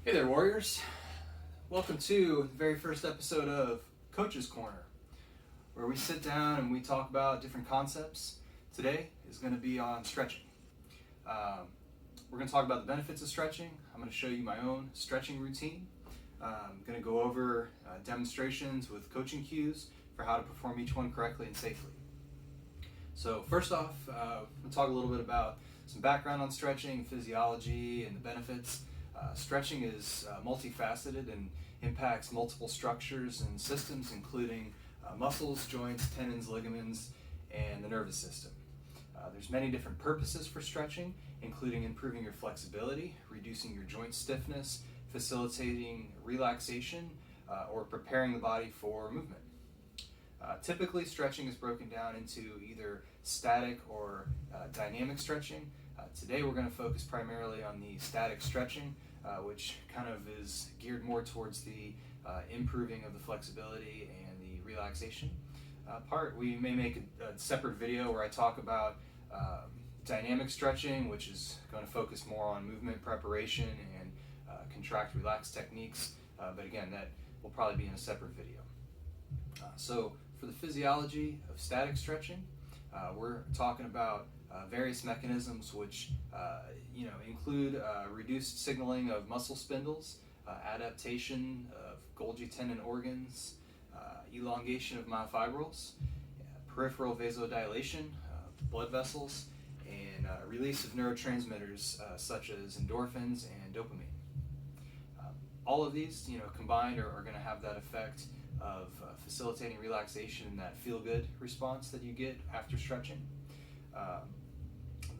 Hey there, Warriors. Welcome to the very first episode of Coach's Corner, where we sit down and we talk about different concepts. Today is going to be on stretching. We're going to talk about the benefits of stretching. I'm going to show you my own stretching routine. I'm going to go over demonstrations with coaching cues for how to perform each one correctly and safely. So first off, we'll talk a little bit about some background on stretching, physiology, and the benefits. Stretching is multifaceted and impacts multiple structures and systems, including muscles, joints, tendons, ligaments, and the nervous system. There's many different purposes for stretching, including improving your flexibility, reducing your joint stiffness, facilitating relaxation, or preparing the body for movement. Typically, stretching is broken down into either static or dynamic stretching. Today we're going to focus primarily on the static stretching, which kind of is geared more towards the improving of the flexibility and the relaxation part. We may make a separate video where I talk about dynamic stretching, which is going to focus more on movement preparation and contract relax techniques, but again, that will probably be in a separate video. So for the physiology of static stretching, we're talking about various mechanisms which include reduced signaling of muscle spindles, adaptation of Golgi tendon organs, elongation of myofibrils, peripheral vasodilation of blood vessels, and release of neurotransmitters such as endorphins and dopamine. All of these, combined are going to have that effect of facilitating relaxation and that feel-good response that you get after stretching.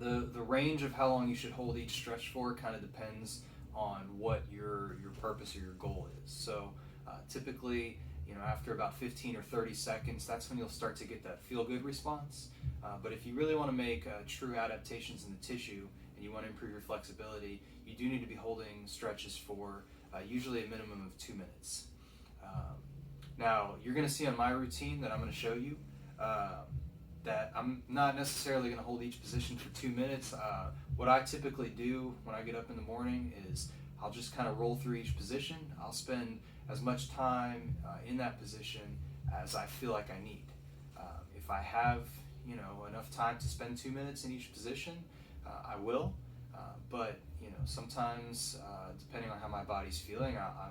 The range of how long you should hold each stretch for kind of depends on what your purpose or your goal is. So typically, after about 15 or 30 seconds, that's when you'll start to get that feel-good response. But if you really want to make true adaptations in the tissue and you want to improve your flexibility, you do need to be holding stretches for usually a minimum of 2 minutes. Now, you're going to see on my routine that I'm going to show you that I'm not necessarily going to hold each position for 2 minutes. What I typically do when I get up in the morning is I'll just kind of roll through each position. I'll spend as much time in that position as I feel like I need. If I have enough time to spend 2 minutes in each position, I will. But sometimes depending on how my body's feeling, I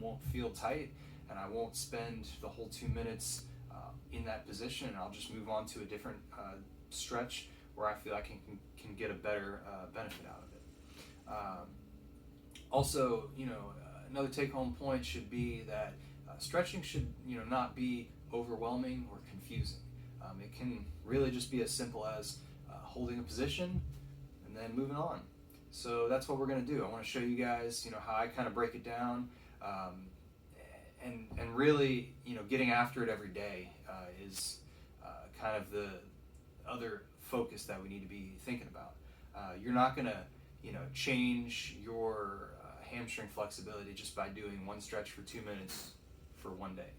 won't feel tight and I won't spend the whole 2 minutes in that position. I'll just move on to a different stretch where I feel I can get a better benefit out of it. Also, another take-home point should be that stretching should not be overwhelming or confusing. It can really just be as simple as holding a position and then moving on. So that's what we're going to do. I want to show you guys how I kind of break it down, and really getting after it every day is kind of the other focus that we need to be thinking about. You're not going to change your hamstring flexibility just by doing one stretch for 2 minutes for one day.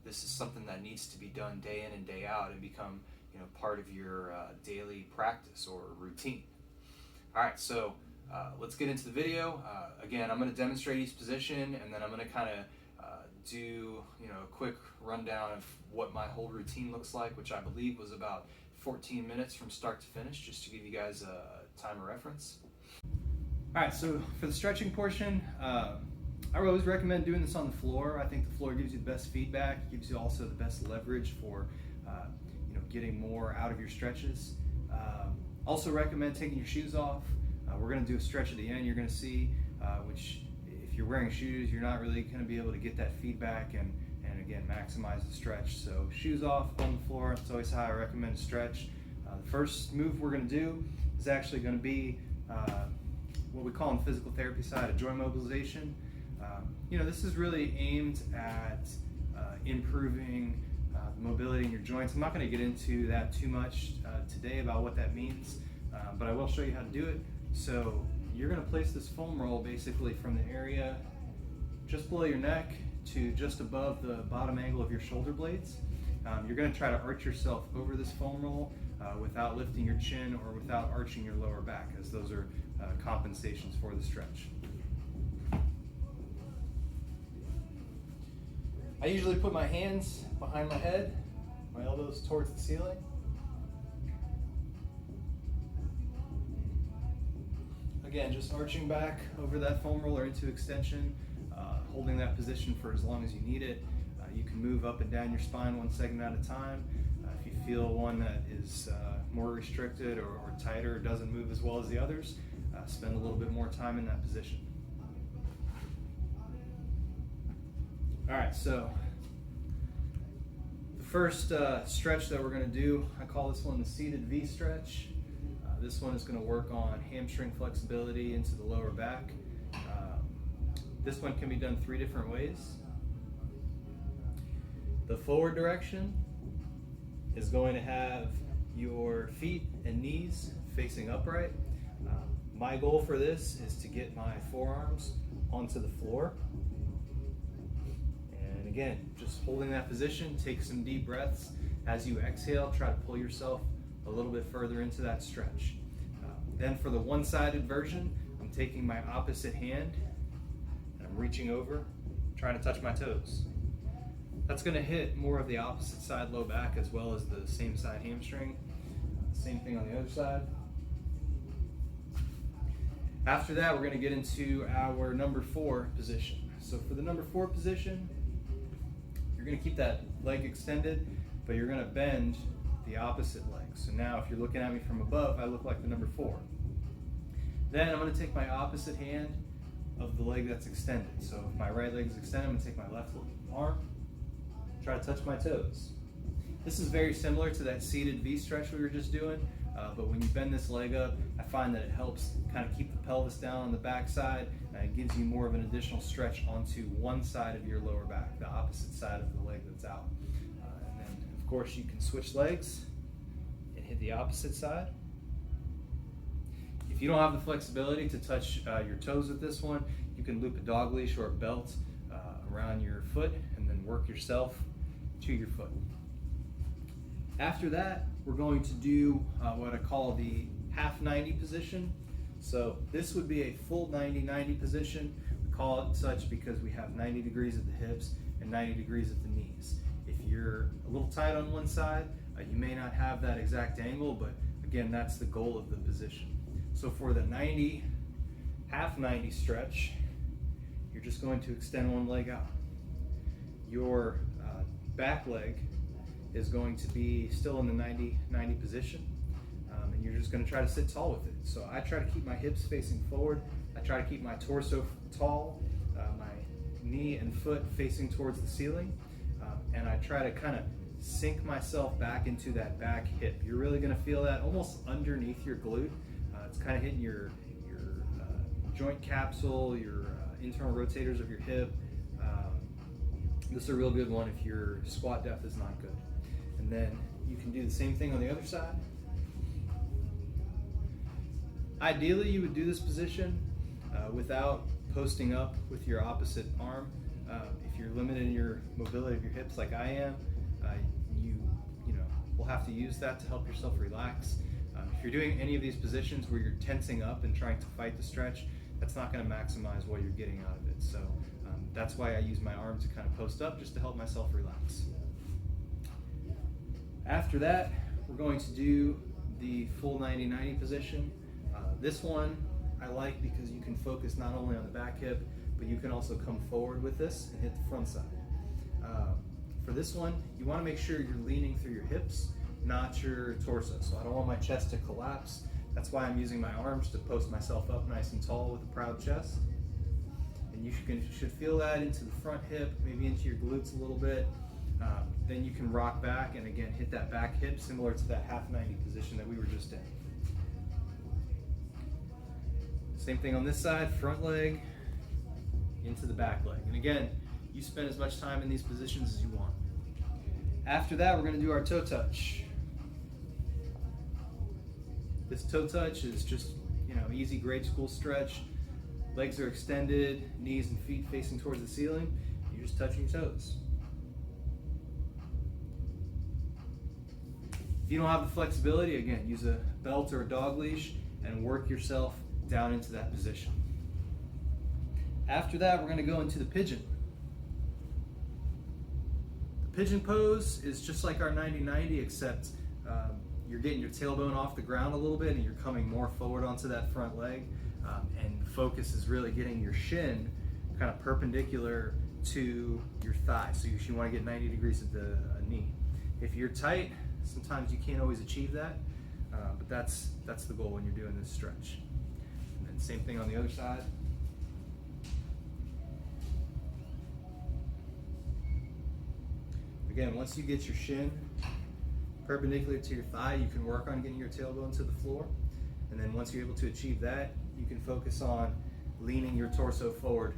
This is something that needs to be done day in and day out and become part of your daily practice or routine. All right, so let's get into the video. Again, I'm going to demonstrate each position, and then I'm going to kind of do a quick rundown of what my whole routine looks like, which I believe was about 14 minutes from start to finish, just to give you guys a time of reference. All right, so for the stretching portion, I would always recommend doing this on the floor. I think the floor gives you the best feedback, gives you also the best leverage for getting more out of your stretches. Also recommend taking your shoes off. We're going to do a stretch at the end, you're going to see, which if you're wearing shoes, you're not really going to be able to get that feedback and again, maximize the stretch. So shoes off on the floor, it's always how I recommend to stretch. The first move we're going to do is actually going to be what we call in physical therapy side a joint mobilization. This is really aimed at improving the mobility in your joints. I'm not going to get into that too much today about what that means, but I will show you how to do it. So you're going to place this foam roll basically from the area just below your neck to just above the bottom angle of your shoulder blades. You're going to try to arch yourself over this foam roll without lifting your chin or without arching your lower back, as those are compensations for the stretch. I usually put my hands behind my head, my elbows towards the ceiling. Again, just arching back over that foam roller into extension, holding that position for as long as you need it. You can move up and down your spine 1 second at a time. If you feel one that is more restricted or tighter or doesn't move as well as the others, spend a little bit more time in that position. All right, so the first stretch that we're going to do, I call this one the seated V stretch. This one is going to work on hamstring flexibility into the lower back. This one can be done 3 different ways. The forward direction is going to have your feet and knees facing upright. My goal for this is to get my forearms onto the floor. And again, just holding that position, take some deep breaths. As you exhale, try to pull yourself a little bit further into that stretch. Then for the one-sided version, I'm taking my opposite hand and I'm reaching over, trying to touch my toes. That's going to hit more of the opposite side low back as well as the same side hamstring. Same thing on the other side. After that, we're going to get into our number 4 position. So for the number 4 position, you're going to keep that leg extended, but you're going to bend the opposite leg. So now if you're looking at me from above, I look like the number 4. Then I'm going to take my opposite hand of the leg that's extended. So if my right leg is extended, I'm going to take my left arm, try to touch my toes. This is very similar to that seated V stretch we were just doing, but when you bend this leg up, I find that it helps kind of keep the pelvis down on the back side, and it gives you more of an additional stretch onto one side of your lower back, the opposite side of the leg that's out. And then, of course, you can switch legs and hit the opposite side. If you don't have the flexibility to touch your toes with this one, you can loop a dog leash or a belt around your foot and then work yourself to your foot. After that, we're going to do what I call the half 90 position. So this would be a full 90-90 position. We call it such because we have 90 degrees at the hips and 90 degrees at the knees. If you're a little tight on one side, you may not have that exact angle, but again, that's the goal of the position. So for the 90, half 90 stretch, you're just going to extend one leg out. Your back leg is going to be still in the 90-90 position, and you're just going to try to sit tall with it. So I try to keep my hips facing forward. I try to keep my torso tall, my knee and foot facing towards the ceiling, and I try to kind of sink myself back into that back hip. You're really going to feel that almost underneath your glute. It's kind of hitting your joint capsule, your internal rotators of your hip. This is a real good one if your squat depth is not good. And then you can do the same thing on the other side. Ideally, you would do this position without posting up with your opposite arm. If you're limited in your mobility of your hips like I am, you will have to use that to help yourself relax. If you're doing any of these positions where you're tensing up and trying to fight the stretch, that's not going to maximize what you're getting out of it. So that's why I use my arm to kind of post up, just to help myself relax. After that, we're going to do the full 90-90 position. This one I like because you can focus not only on the back hip, but you can also come forward with this and hit the front side. For this one, you want to make sure you're leaning through your hips, not your torso. So I don't want my chest to collapse. That's why I'm using my arms to post myself up nice and tall with a proud chest. And you should feel that into the front hip, maybe into your glutes a little bit. Then you can rock back and again hit that back hip similar to that half 90 position that we were just in. Same thing on this side, front leg into the back leg. And again, you spend as much time in these positions as you want. After that, we're going to do our toe touch. This toe touch is just, easy grade school stretch. Legs are extended, knees and feet facing towards the ceiling. You're just touching your toes. If you don't have the flexibility, again, use a belt or a dog leash and work yourself down into that position. After that, we're going to go into the pigeon. Pigeon pose is just like our 90-90, except you're getting your tailbone off the ground a little bit and you're coming more forward onto that front leg. And the focus is really getting your shin kind of perpendicular to your thigh. So you want to get 90 degrees at the knee. If you're tight, sometimes you can't always achieve that, but that's the goal when you're doing this stretch. And then same thing on the other side. Again, once you get your shin perpendicular to your thigh, you can work on getting your tailbone to the floor. And then once you're able to achieve that, you can focus on leaning your torso forward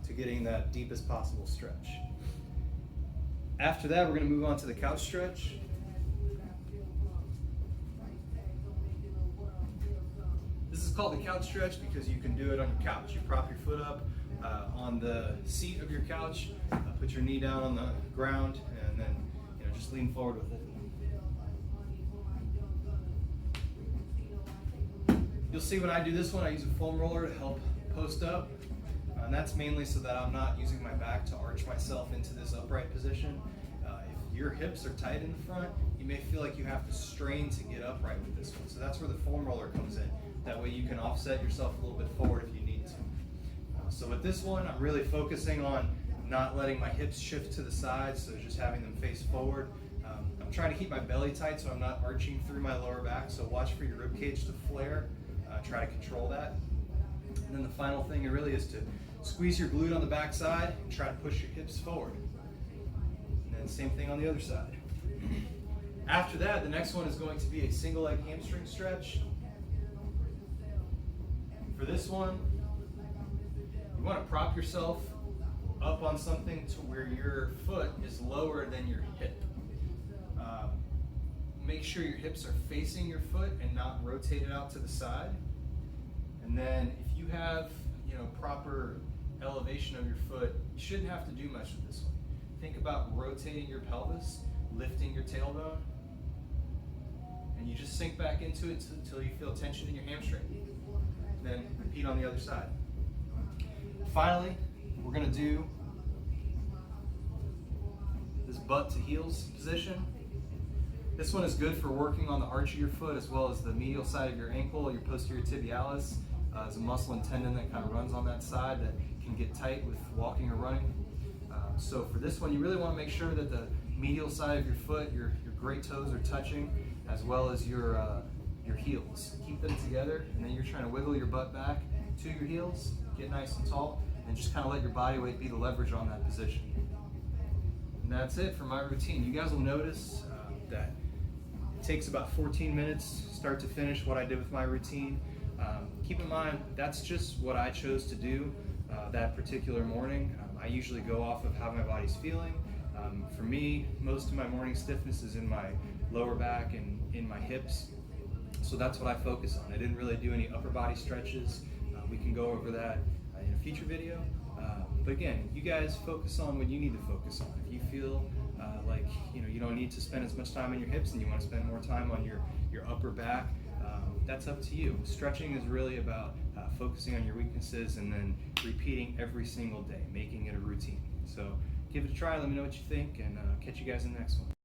to getting that deepest possible stretch. After that, we're going to move on to the couch stretch. This is called the couch stretch because you can do it on your couch. You prop your foot up on the seat of your couch, put your knee down on the ground, and then just lean forward with it. You'll see when I do this one, I use a foam roller to help post up. And that's mainly so that I'm not using my back to arch myself into this upright position. If your hips are tight in the front, you may feel like you have to strain to get upright with this one. So that's where the foam roller comes in. That way you can offset yourself a little bit forward if you need to. So with this one, I'm really focusing on not letting my hips shift to the side, so just having them face forward. I'm trying to keep my belly tight so I'm not arching through my lower back, so watch for your rib cage to flare. Try to control that. And then the final thing really is to squeeze your glute on the back side and try to push your hips forward. And then same thing on the other side. After that, the next one is going to be a single leg hamstring stretch. For this one, you want to prop yourself up on something to where your foot is lower than your hip. Make sure your hips are facing your foot and not rotated out to the side. And then if you have proper elevation of your foot, you shouldn't have to do much with this one. Think about rotating your pelvis, lifting your tailbone, and you just sink back into it until you feel tension in your hamstring. Then repeat on the other side. Finally, we're going to do this butt to heels position. This one is good for working on the arch of your foot as well as the medial side of your ankle, your posterior tibialis. There's a muscle and tendon that kind of runs on that side that can get tight with walking or running. So for this one, you really want to make sure that the medial side of your foot, your great toes are touching, as well as your heels. Keep them together, and then you're trying to wiggle your butt back to your heels, get nice and tall, and just kind of let your body weight be the leverage on that position. And that's it for my routine. You guys will notice that it takes about 14 minutes start to finish what I did with my routine. Keep in mind, that's just what I chose to do that particular morning. I usually go off of how my body's feeling. For me, most of my morning stiffness is in my lower back and in my hips. So that's what I focus on. I didn't really do any upper body stretches. We can go over that in a future video. But again, you guys focus on what you need to focus on. If you feel like you don't need to spend as much time on your hips and you want to spend more time on your upper back, that's up to you. Stretching is really about focusing on your weaknesses and then repeating every single day, making it a routine. So give it a try, let me know what you think, and catch you guys in the next one.